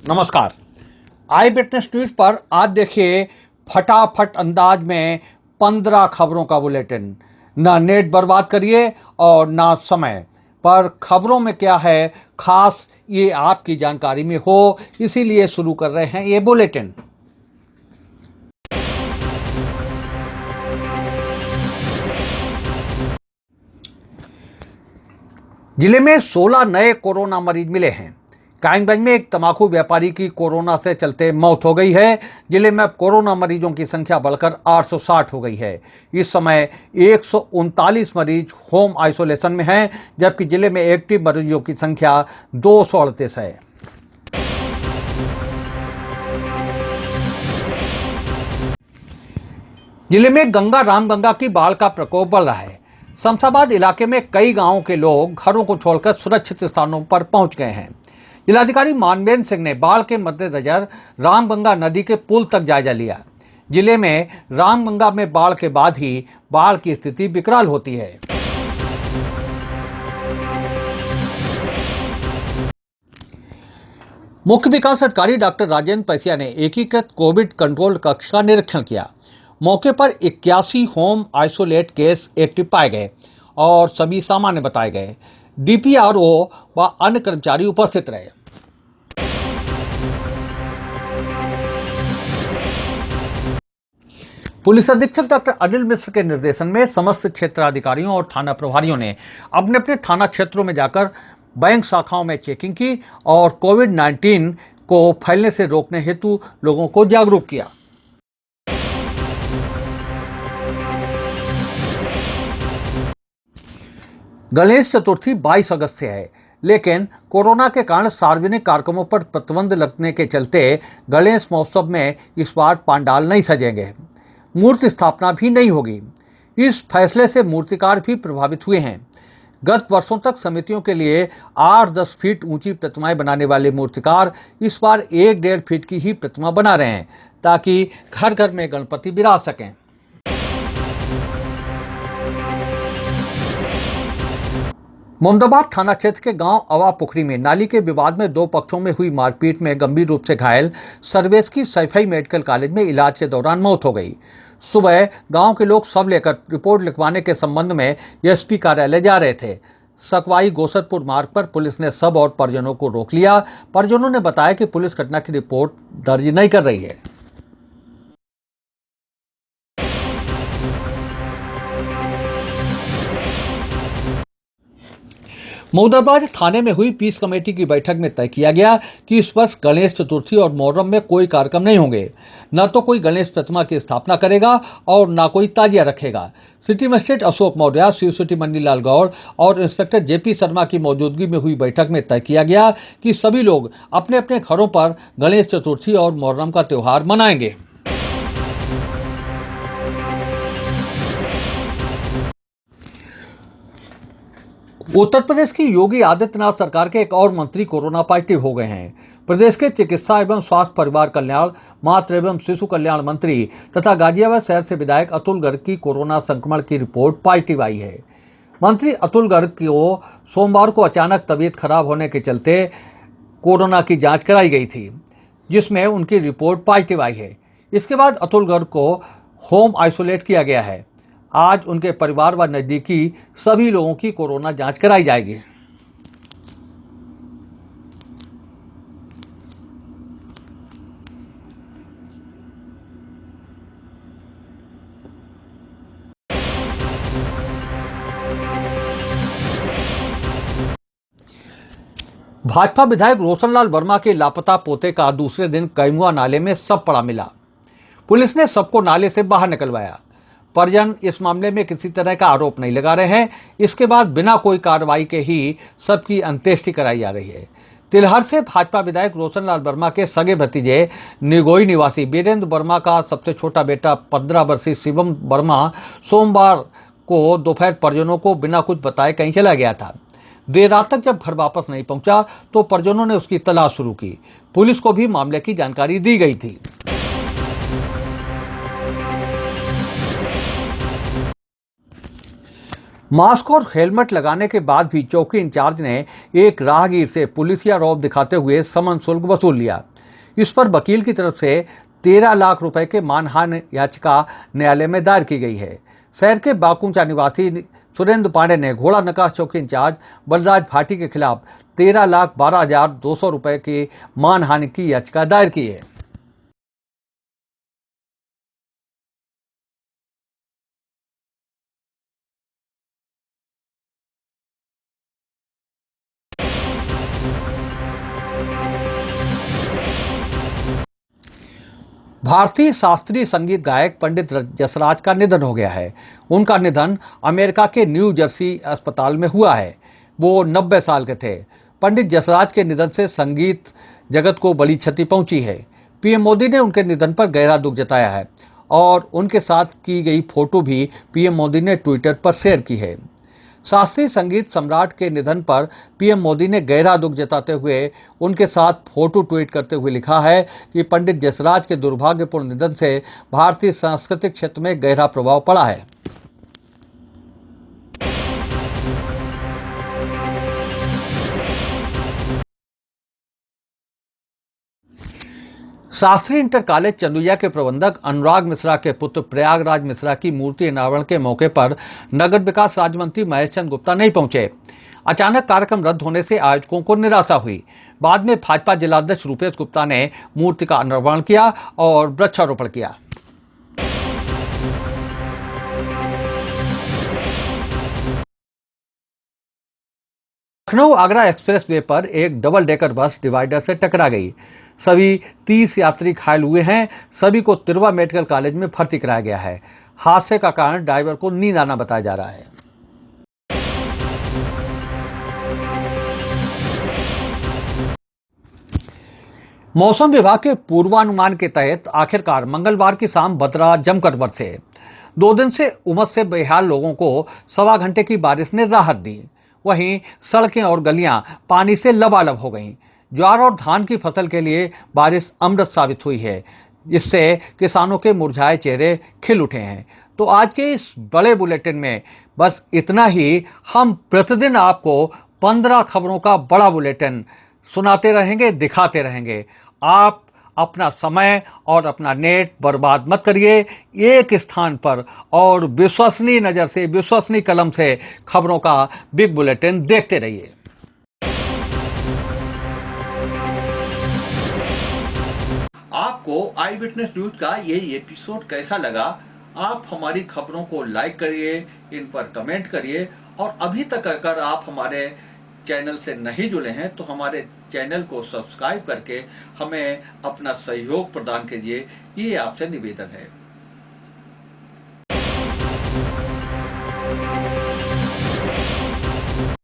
नमस्कार। आई witness news पर आज देखिए फटाफट अंदाज में 15 खबरों का बुलेटिन। ना नेट बर्बाद करिए और ना समय, पर खबरों में क्या है खास ये आपकी जानकारी में हो, इसीलिए शुरू कर रहे हैं ये बुलेटिन। जिले में 16 नए कोरोना मरीज मिले हैं। कायमगंज में एक तंबाकू व्यापारी की कोरोना से चलते मौत हो गई है। जिले में अब कोरोना मरीजों की संख्या बढ़कर 860 हो गई है। इस समय 139 मरीज होम आइसोलेशन में हैं, जबकि जिले में एक्टिव मरीजों की संख्या 238 है। जिले में गंगा रामगंगा की बाढ़ का प्रकोप बढ़ रहा है। शमशाबाद इलाके में कई गांवों के लोग घरों को छोड़कर सुरक्षित स्थानों पर पहुंच गए हैं। जिलाधिकारी मानवेंद्र सिंह ने बाढ़ के मद्देनजर रामगंगा नदी के पुल तक जायजा लिया। जिले में रामगंगा में बाढ़ के बाद ही बाढ़ की स्थिति विकराल होती है। मुख्य विकास अधिकारी डॉक्टर राजेंद्र पैसिया ने एकीकृत कोविड कंट्रोल कक्ष का निरीक्षण किया। मौके पर 81 होम आइसोलेट केस एक्टिव पाए गए और सभी सामान्य बताए गए। डीपीआरओ व अन्य कर्मचारी उपस्थित रहे। पुलिस अधीक्षक डॉक्टर अनिल मिश्र के निर्देशन में समस्त क्षेत्राधिकारियों और थाना प्रभारियों ने अपने अपने थाना क्षेत्रों में जाकर बैंक शाखाओं में चेकिंग की और कोविड-19 को फैलने से रोकने हेतु लोगों को जागरूक किया। गणेश चतुर्थी 22 अगस्त से है, लेकिन कोरोना के कारण सार्वजनिक कार्यक्रमों पर प्रतिबंध लगने के चलते गणेश महोत्सव में इस बार पंडाल नहीं सजेंगे। मूर्ति स्थापना भी नहीं होगी। इस फैसले से मूर्तिकार भी प्रभावित हुए हैं। गत वर्षों तक समितियों के लिए 8-10 फीट ऊंची प्रतिमाएं बनाने वाले मूर्तिकार इस बार 1-1.5 फीट की ही प्रतिमा बना रहे हैं, ताकि घर घर में गणपति विराज सकें। मोमदाबाद थाना क्षेत्र के गांव अवा पुखरी में नाली के विवाद में 2 पक्षों में हुई मारपीट में गंभीर रूप से घायल सर्वेश की सैफई मेडिकल कॉलेज में इलाज के दौरान मौत हो गई। सुबह गांव के लोग शव लेकर रिपोर्ट लिखवाने के संबंध में एसपी कार्यालय जा रहे थे। सकवाई गोसतपुर मार्ग पर पुलिस ने शव और परिजनों को रोक लिया। परिजनों ने बताया कि पुलिस घटना की रिपोर्ट दर्ज नहीं कर रही है। मोमदाबाद थाने में हुई पीस कमेटी की बैठक में तय किया गया कि इस वर्ष गणेश चतुर्थी और मुहर्रम में कोई कार्यक्रम नहीं होंगे। न तो कोई गणेश प्रतिमा की स्थापना करेगा और न कोई ताजिया रखेगा। सिटी मजिस्ट्रेट अशोक मौर्य, शिव सिटी मन्नीलाल गौड़ और इंस्पेक्टर जेपी शर्मा की मौजूदगी में हुई बैठक में तय किया गया कि सभी लोग अपने अपने घरों पर गणेश चतुर्थी और मुहर्रम का त्यौहार मनाएंगे। उत्तर प्रदेश की योगी आदित्यनाथ सरकार के एक और मंत्री कोरोना पॉजिटिव हो गए हैं। प्रदेश के चिकित्सा एवं स्वास्थ्य परिवार कल्याण, मातृ एवं शिशु कल्याण मंत्री तथा गाजियाबाद शहर से विधायक अतुल गर्ग की कोरोना संक्रमण की रिपोर्ट पॉजिटिव आई है। मंत्री अतुल गर्ग को सोमवार को अचानक तबीयत खराब होने के चलते कोरोना की जांच कराई गई थी, जिसमें उनकी रिपोर्ट पॉजिटिव आई है। इसके बाद अतुल गर्ग को होम आइसोलेट किया गया है। आज उनके परिवार व नज़दीकी सभी लोगों की कोरोना जांच कराई जाएगी। भाजपा विधायक रोशनलाल वर्मा के लापता पोते का दूसरे दिन कैमुआ नाले में शव पड़ा मिला। पुलिस ने सबको नाले से बाहर निकलवाया। परिजन इस मामले में किसी तरह का आरोप नहीं लगा रहे हैं। इसके बाद बिना कोई कार्रवाई के ही सबकी अंत्येष्टि कराई जा रही है। तिलहर से भाजपा विधायक रोशनलाल वर्मा के सगे भतीजे निगोई निवासी वीरेंद्र वर्मा का सबसे छोटा बेटा 15 वर्षीय शिवम वर्मा सोमवार को दोपहर परिजनों को बिना कुछ बताए कहीं चला गया था। देर रात तक जब घर वापस नहीं पहुंचा तो परिजनों ने उसकी तलाश शुरू की। पुलिस को भी मामले की जानकारी दी गई थी। मास्क और हेलमेट लगाने के बाद भी चौकी इंचार्ज ने एक राहगीर से पुलिसिया रौब दिखाते हुए समन शुल्क वसूल लिया। इस पर वकील की तरफ से 13 लाख रुपए के मानहानि याचिका न्यायालय में दायर की गई है। शहर के बाकुंचा निवासी सुरेंद्र पांडे ने घोड़ा नकाश चौकी इंचार्ज बलराज भाटी के खिलाफ 13,12,200 रुपए की मानहानि की याचिका दायर की है। भारतीय शास्त्रीय संगीत गायक पंडित जसराज का निधन हो गया है। उनका निधन अमेरिका के न्यू जर्सी अस्पताल में हुआ है। वो 90 साल के थे। पंडित जसराज के निधन से संगीत जगत को बड़ी क्षति पहुंची है। पीएम मोदी ने उनके निधन पर गहरा दुख जताया है और उनके साथ की गई फोटो भी पीएम मोदी ने ट्विटर पर शेयर की है। शास्त्रीय संगीत सम्राट के निधन पर पीएम मोदी ने गहरा दुख जताते हुए उनके साथ फोटो ट्वीट करते हुए लिखा है कि पंडित जसराज के दुर्भाग्यपूर्ण निधन से भारतीय सांस्कृतिक क्षेत्र में गहरा प्रभाव पड़ा है। शास्त्री इंटर कॉलेज चंदुया के प्रबंधक अनुराग मिश्रा के पुत्र प्रयागराज मिश्रा की मूर्ति अनावरण के मौके पर नगर विकास राज्य मंत्री महेश चंद्र गुप्ता नहीं पहुंचे। अचानक कार्यक्रम रद्द होने से आयोजकों को निराशा हुई। बाद में भाजपा जिलाध्यक्ष रूपेश गुप्ता ने मूर्ति का अनावरण किया और वृक्षारोपण किया। लखनऊ आगरा एक्सप्रेस वे पर एक डबल डेकर बस डिवाइडर से टकरा गई। सभी 30 यात्री घायल हुए हैं। सभी को तिरवा मेडिकल कॉलेज में भर्ती कराया गया है। हादसे का कारण ड्राइवर को नींद आना बताया जा रहा है। मौसम विभाग के पूर्वानुमान के तहत आखिरकार मंगलवार की शाम बदरा जमकर बरसे। 2 दिन से उमस से बेहाल लोगों को सवा घंटे की बारिश ने राहत दी। वहीं सड़कें और गलियां पानी से लबालब हो गईं। ज्वार और धान की फसल के लिए बारिश अमृत साबित हुई है, जिससे किसानों के मुरझाए चेहरे खिल उठे हैं। तो आज के इस बड़े बुलेटिन में बस इतना ही। हम प्रतिदिन आपको 15 खबरों का बड़ा बुलेटिन सुनाते रहेंगे, दिखाते रहेंगे। आप अपना समय और अपना नेट बर्बाद मत करिए। एक स्थान पर और विश्वसनीय नज़र से, विश्वसनीय कलम से खबरों का बिग बुलेटिन देखते रहिए। आपको आई विटनेस न्यूज का ये एपिसोड कैसा लगा? आप हमारी खबरों को लाइक करिए, इन पर कमेंट करिए और अभी तक अगर आप हमारे चैनल से नहीं जुड़े हैं तो हमारे चैनल को सब्सक्राइब करके हमें अपना सहयोग प्रदान कीजिए। ये आपसे निवेदन है।